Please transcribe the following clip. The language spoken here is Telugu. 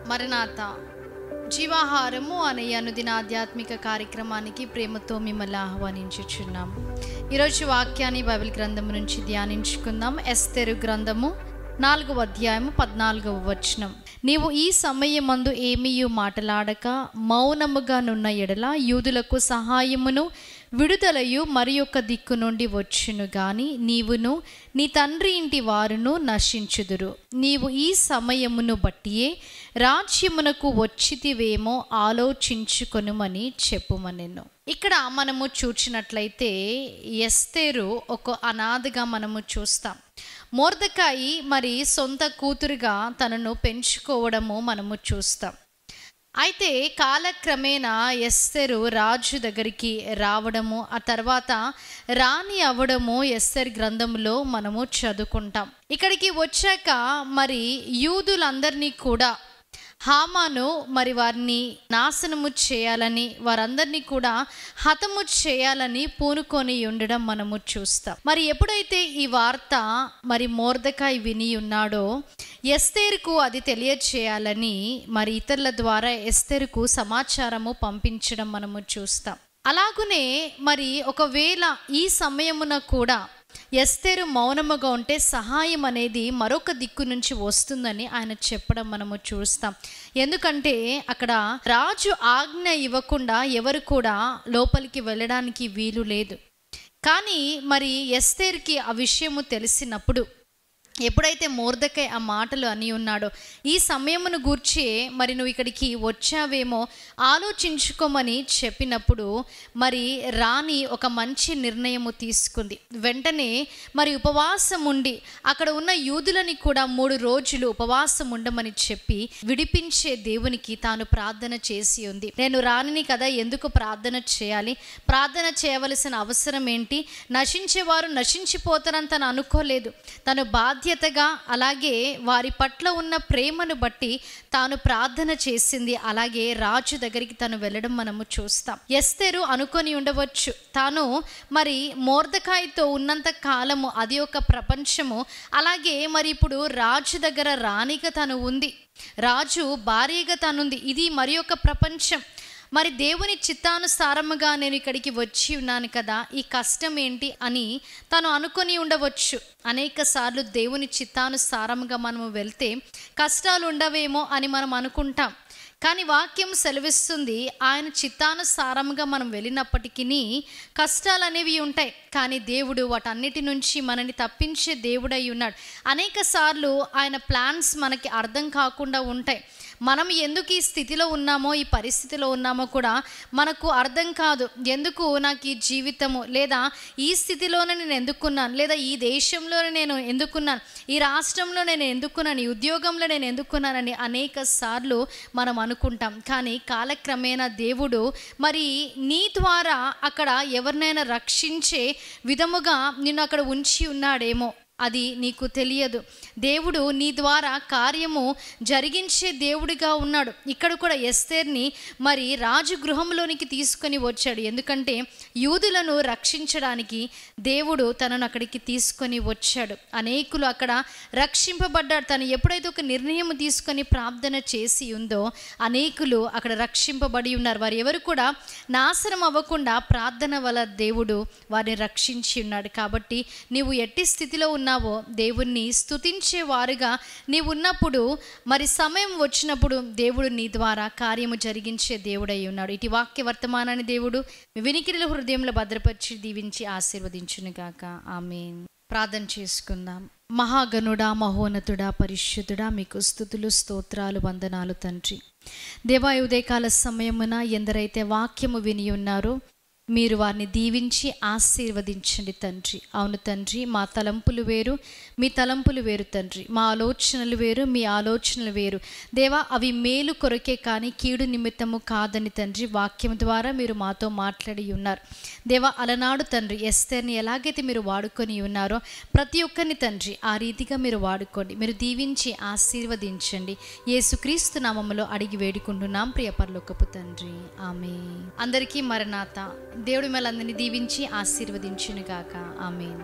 మరణాత జీవాహారము అనే అనుదిన ఆధ్యాత్మిక కార్యక్రమానికి ప్రేమతో మిమ్మల్ని ఆహ్వానించుచున్నాం. ఈరోజు వాక్యాన్ని బైబిల్ గ్రంథం నుంచి ధ్యానించుకుందాం. ఎస్తేరు గ్రంథము 4వ అధ్యాయము 14వ వచనం. నీవు ఈ సమయమందు ఏమీయు మాటలాడక మౌనముగా నున్న ఎడల యూదులకు సహాయమును విడుదలయు మరి యొక్క దిక్కు నుండి వచ్చును గాని నీవును నీ తండ్రి ఇంటి వారును నశించుదురు. నీవు ఈ సమయమును బట్టియే రాజ్యమునకు వచ్చితివేమో ఆలోచించుకొనుమని చెప్పుమనెను. ఇక్కడ మనము చూచినట్లయితే ఎస్తేరు ఒక అనాథగా మనము చూస్తాం. మొర్దెకాయి మరి సొంత కూతురుగా తనను పెంచుకోవడము మనము చూస్తాం. అయితే కాలక్రమేణా ఎస్తేరు రాజు దగ్గరికి రావడము, ఆ తర్వాత రాణి అవ్వడము ఎస్తేరు గ్రంథంలో మనము చదువుకుంటాం. ఇక్కడికి వచ్చాక మరి యూదులందరినీ కూడా హామాను మరి వారిని నాశనము చేయాలని, వారందరినీ కూడా హతము చేయాలని పూనుకొని ఉండడం మనము చూస్తాం. మరి ఎప్పుడైతే ఈ వార్త మరి మొర్దెకాయి విని ఉన్నాడో ఎస్తేరుకు అది తెలియచేయాలని మరి ఇతరుల ద్వారా ఎస్తేరుకు సమాచారము పంపించడం మనము చూస్తాం. అలాగునే మరి ఒకవేళ ఈ సమయమున కూడా ఎస్తేరు మౌనముగా ఉంటే సహాయం అనేది మరొక దిక్కు నుంచి వస్తుందని ఆయన చెప్పడం మనము చూస్తాం. ఎందుకంటే అక్కడ రాజు ఆజ్ఞ ఇవ్వకుండా ఎవరు కూడా లోపలికి వెళ్ళడానికి వీలు లేదు. కానీ మరి ఎస్తేరుకి ఆ విషయము తెలిసినప్పుడు, ఎప్పుడైతే మొర్దెకాయి ఆ మాటలు అని ఉన్నాడో, ఈ సమయమును గూర్చి మరి నువ్వు ఇక్కడికి వచ్చావేమో ఆలోచించుకోమని చెప్పినప్పుడు మరి రాణి ఒక మంచి నిర్ణయము తీసుకుంది. వెంటనే మరి ఉపవాసం ఉండి అక్కడ ఉన్న యూదులని కూడా 3 రోజులు ఉపవాసం ఉండమని చెప్పి విడిపించే దేవునికి తాను ప్రార్థన చేసి ఉంది. నేను రాణిని కదా, ఎందుకు ప్రార్థన చేయాలి, ప్రార్థన చేయవలసిన అవసరం ఏంటి, నశించేవారు నశించిపోతారని తను అనుకోలేదు. తను బాధ్యతగా అలాగే వారి పట్ల ఉన్న ప్రేమను బట్టి తాను ప్రార్థన చేసింది. అలాగే రాజు దగ్గరికి తను వెళ్ళడం మనము చూస్తాం. ఎస్తేరు అనుకొని ఉండవచ్చు, తాను మరి మొర్దెకాయితో ఉన్నంత కాలము అది ఒక ప్రపంచము, అలాగే మరి ఇప్పుడు రాజు దగ్గర రాణిగా తను ఉంది, రాజు భార్యగా తనుంది, ఇది మరి ఒక ప్రపంచం. మరి దేవుని చిత్తానుసారముగా నేను ఇక్కడికి వచ్చి ఉన్నాను కదా, ఈ కష్టం ఏంటి అని తను అనుకొని ఉండవచ్చు. అనేక సార్లు దేవుని చిత్తానుసారముగా మనము వెళ్తే కష్టాలు ఉండవేమో అని మనం అనుకుంటాం. కానీ వాక్యం సెలవిస్తుంది, ఆయన చిత్తానుసారముగా మనం వెళ్ళినప్పటికీ కష్టాలు అనేవి ఉంటాయి. కానీ దేవుడు వాటన్నిటి నుంచి మనని తప్పించే దేవుడై ఉన్నాడు. అనేక సార్లు ఆయన ప్లాన్స్ మనకి అర్థం కాకుండా ఉంటాయి. మనం ఎందుకు ఈ స్థితిలో ఉన్నామో, ఈ పరిస్థితిలో ఉన్నామో కూడా మనకు అర్థం కాదు. ఎందుకు నాకు ఈ జీవితము, లేదా ఈ స్థితిలోనే నేను ఎందుకున్నాను, లేదా ఈ దేశంలోనే నేను ఎందుకున్నాను, ఈ రాష్ట్రంలో నేను ఎందుకున్నాను, ఈ ఉద్యోగంలో నేను ఎందుకున్నానని అనేక సార్లు మనం అనుకుంటాం. కానీ కాలక్రమేణా దేవుడు మరి నీ ద్వారా అక్కడ ఎవరినైనా రక్షించే విధముగా నిన్ను అక్కడ ఉంచి ఉన్నాడేమో, అది నీకు తెలియదు. దేవుడు నీ ద్వారా కార్యము జరిగించే దేవుడిగా ఉన్నాడు. ఇక్కడ కూడా ఎస్తేర్ని మరి రాజు గృహంలోనికి తీసుకొని వచ్చాడు. ఎందుకంటే యూదులను రక్షించడానికి దేవుడు తనను అక్కడికి తీసుకొని వచ్చాడు. అనేకులు అక్కడ రక్షింపబడ్డాడు. తను ఎప్పుడైతే ఒక నిర్ణయం తీసుకొని ప్రార్థన చేసి ఉందో అనేకులు అక్కడ రక్షింపబడి ఉన్నారు. వారు ఎవరు కూడా నాశనం అవ్వకుండా ప్రార్థన వల్ల దేవుడు వారిని రక్షించి ఉన్నాడు. కాబట్టి నీవు ఎట్టి స్థితిలో ఉన్నావో దేవుణ్ణి స్తుతించే వారుగా నీవు ఉన్నప్పుడు, మరి సమయం వచ్చినప్పుడు దేవుడు నీ ద్వారా కార్యము జరిగించే దేవుడై ఉన్నాడు. ఇటు వాక్య వర్తమానాన్ని దేవుడు మీ వినికిడిలో హృదయంలో భద్రపరిచి దీవించి ఆశీర్వదించునుగాక. ఆమేన్. ప్రార్థన చేసుకుందాం. మహాగణుడా, మహోన్నతుడా, పరిశుద్ధుడా, మీకు స్తుతులు, స్తోత్రాలు, వందనాలు తండ్రి. దేవా, ఉదయకాల సమయమున ఎందరైతే వాక్యము విని ఉన్నారో మీరు వారిని దీవించి ఆశీర్వదించండి తండ్రి. అవును తండ్రి, మా తలంపులు వేరు, మీ తలంపులు వేరు తండ్రి. మా ఆలోచనలు వేరు, మీ ఆలోచనలు వేరు దేవా. అవి మేలు కొరకే కానీ కీడు నిమిత్తము కాదని తండ్రి వాక్యం ద్వారా మీరు మాతో మాట్లాడి ఉన్నారు దేవా. అలనాడు తండ్రి ఎస్తేర్ని ఎలాగైతే మీరు వాడుకొని ఉన్నారో ప్రతి ఒక్కరిని తండ్రి ఆ రీతిగా మీరు వాడుకోండి. మీరు దీవించి ఆశీర్వదించండి. యేసుక్రీస్తు నామములో అడిగి వేడుకుంటున్నాం ప్రియ పరలోకపు తండ్రి. ఆమేన్. అందరికీ మరణాత. దేవుడి మేలందరినీ దీవించి ఆశీర్వదించునుగాక. ఆమేన్.